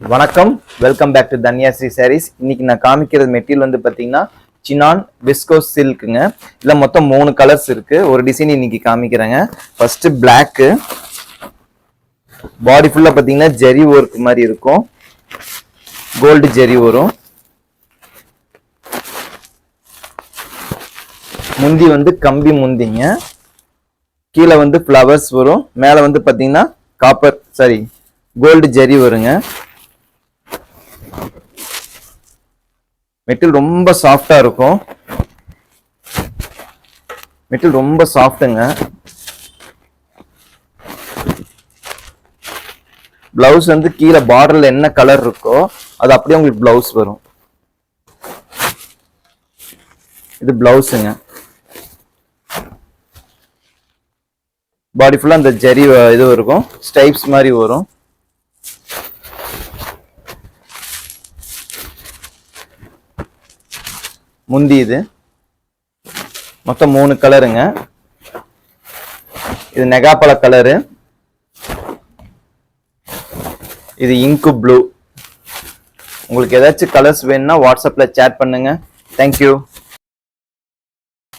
வணக்கம், welcome back to Dhanyashree Sarees. இன்னைக்கு நான் காமிக்கிறது மெட்டீரியல் வந்து பார்த்தீங்கன்னா சினான் விஸ்கோஸ் சில்க்குங்க. இதில் மொத்தம் 3 கலர்ஸ் இருக்கு. ஒரு டிசைன் இன்னைக்கு காமிக்கிறேங்க. ஃபர்ஸ்ட் பிளாக்கு, பாடி ஃபுல்லாக பார்த்தீங்கன்னா ஜெரி ஒர்க் மாதிரி இருக்கும், கோல்டு ஜெரி வரும். முந்தி வந்து கம்பி முந்திங்க, கீழே வந்து ஃப்ளவர்ஸ் வரும், மேலே வந்து பார்த்தீங்கன்னா கோல்டு ஜெரி வருங்க. மெட்டீரியல் ரொம்ப சாஃப்டா இருக்கும். மெட்டீரியல் ரொம்ப சாஃப்ட்டுங்க. பிளவுஸ் வந்து கீழே பார்டர்ல என்ன கலர் இருக்கோ அது அப்படியே உங்களுக்கு பிளவுஸ் வரும். இது பிளவுஸுங்க. பாடி ஃபுல்லா அந்த ஜெரி இது இருக்கும், ஸ்டைப்ஸ் மாதிரி வரும். முந்தி இது மொத்தம் 3 கலருங்க. இது நெகாப்பழ கலரு, இது இங்கு ப்ளூ. உங்களுக்கு ஏதாச்சும் கலர்ஸ் வேணும்னா வாட்ஸ்அப்ல சேட் பண்ணுங்க. தேங்க்யூ.